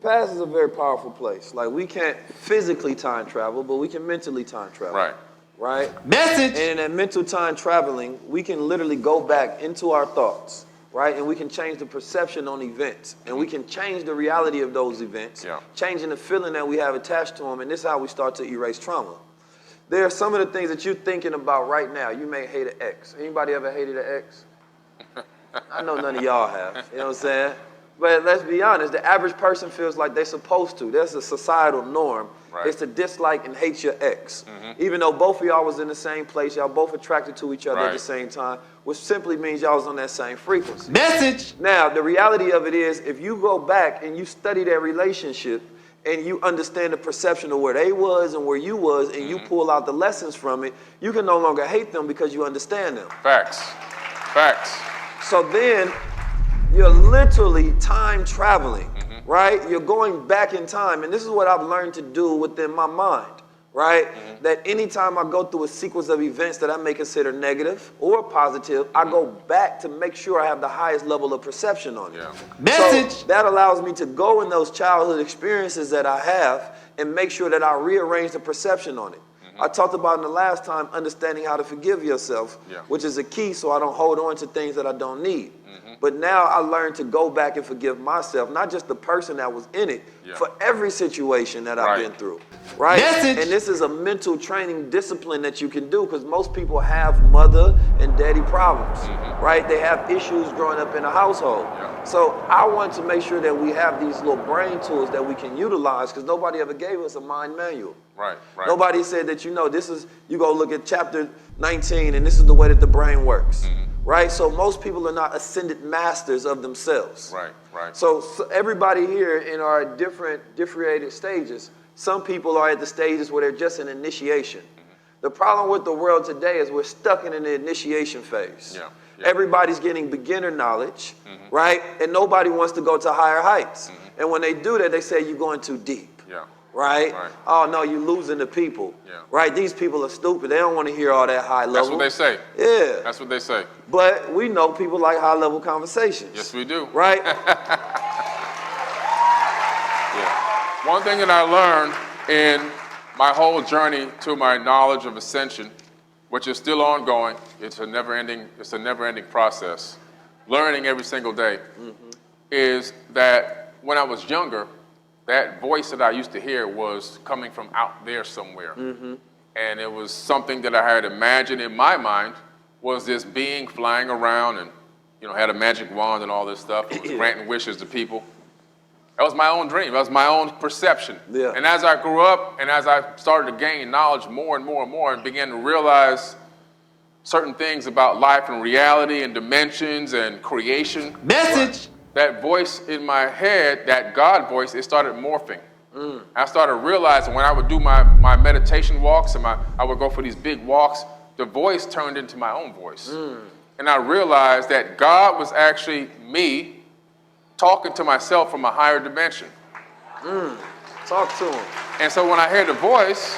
past is a very powerful place. Like, we can't physically time travel, but we can mentally time travel. Right. Right? Message! And in that mental time traveling, we can literally go back into our thoughts, right? And we can change the perception on events. And we can change the reality of those events, changing the feeling that we have attached to them. And this is how we start to erase trauma. There are some of the things that you're thinking about right now. You may hate an ex. Anybody ever hated an ex? I know none of y'all have. You know what I'm saying? But let's be honest, the average person feels like they're supposed to. That's a societal norm. Right. It's to dislike and hate your ex. Even though both of y'all was in the same place, y'all both attracted to each other at the same time, which simply means y'all was on that same frequency. Message! Now, the reality of it is, if you go back and you study that relationship and you understand the perception of where they was and where you was, and you pull out the lessons from it, you can no longer hate them because you understand them. Facts. Facts. So then, you're literally time traveling, right? You're going back in time. And this is what I've learned to do within my mind, right? That anytime I go through a sequence of events that I may consider negative or positive, I go back to make sure I have the highest level of perception on it. Message! So that allows me to go in those childhood experiences that I have and make sure that I rearrange the perception on it. I talked about in the last time understanding how to forgive yourself, which is a key so I don't hold on to things that I don't need. But now I learned to go back and forgive myself, not just the person that was in it, for every situation that I've been through, right? Message. And this is a mental training discipline that you can do because most people have mother and daddy problems, right? They have issues growing up in a household. So I want to make sure that we have these little brain tools that we can utilize because nobody ever gave us a mind manual. Right. Nobody said that, this is, you go look at chapter 19 and this is the way that the brain works, right? So most people are not ascended masters of themselves. Right. So everybody here in our differentiated stages, some people are at the stages where they're just in initiation. The problem with the world today is we're stuck in the initiation phase. Everybody's getting beginner knowledge, right? And nobody wants to go to higher heights. And when they do that, they say you're going too deep. Right? Oh, no, you're losing the people. Right? These people are stupid. They don't want to hear all that high level. That's what they say. Yeah. That's what they say. But we know people like high level conversations. Yes, we do. Right? One thing that I learned in my whole journey to my knowledge of ascension, which is still ongoing, it's a never-ending process, learning every single day, is that when I was younger, that voice that I used to hear was coming from out there somewhere. And it was something that I had imagined in my mind was this being flying around and, had a magic wand and all this stuff. It was granting wishes to people. That was my own dream. That was my own perception. And as I grew up and as I started to gain knowledge more and more and more and began to realize certain things about life and reality and dimensions and creation. Message! That voice in my head, that God voice, it started morphing. I started realizing when I would do my meditation walks and I would go for these big walks, the voice turned into my own voice. And I realized that God was actually me talking to myself from a higher dimension. Talk to him. And so when I heard the voice,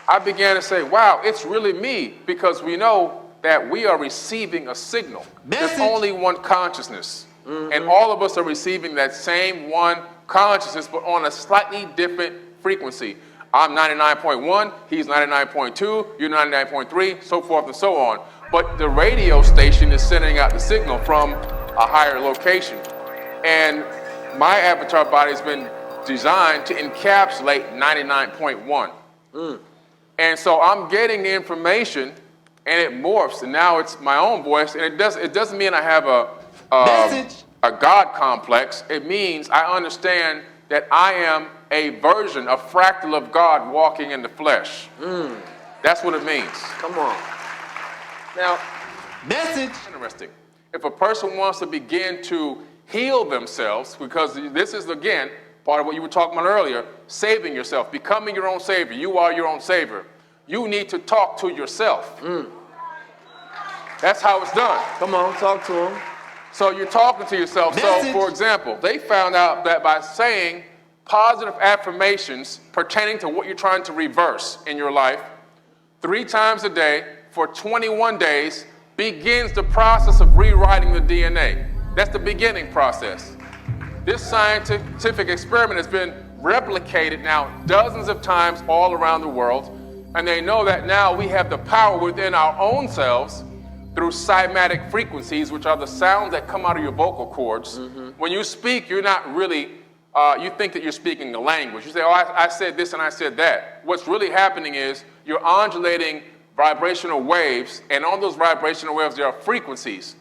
I began to say, wow, it's really me, because we know that we are receiving a signal. There's only one consciousness. And all of us are receiving that same one consciousness, but on a slightly different frequency. I'm 99.1, he's 99.2, you're 99.3, so forth and so on. But the radio station is sending out the signal from a higher location. And my avatar body has been designed to encapsulate 99.1. And so I'm getting the information and it morphs, and now it's my own voice. And it doesn't mean I have a God complex. It means I understand that I am a version, a fractal of God walking in the flesh. That's what it means. Come on. Now, message. Interesting. If a person wants to begin to heal themselves, because this is, again, part of what you were talking about earlier, saving yourself, becoming your own savior. You are your own savior. You need to talk to yourself. That's how it's done. Come on, talk to him. So you're talking to yourself. Message. So, for example, they found out that by saying positive affirmations pertaining to what you're trying to reverse in your life 3 times a day for 21 days begins the process of rewriting the DNA. That's the beginning process. This scientific experiment has been replicated now dozens of times all around the world, and they know that now we have the power within our own selves through cymatic frequencies, which are the sounds that come out of your vocal cords. When you speak, you're not really, you think that you're speaking a language. You say, oh, I said this and I said that. What's really happening is you're undulating vibrational waves, and on those vibrational waves there are frequencies.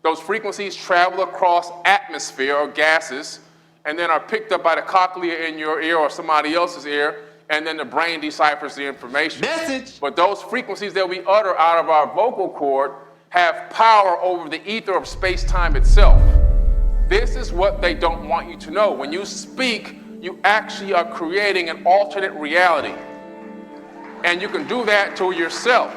Those frequencies travel across atmosphere or gases, and then are picked up by the cochlea in your ear or somebody else's ear, and then the brain deciphers the information. Message. But those frequencies that we utter out of our vocal cord have power over the ether of space-time itself. This is what they don't want you to know. When you speak, you actually are creating an alternate reality. And you can do that to yourself.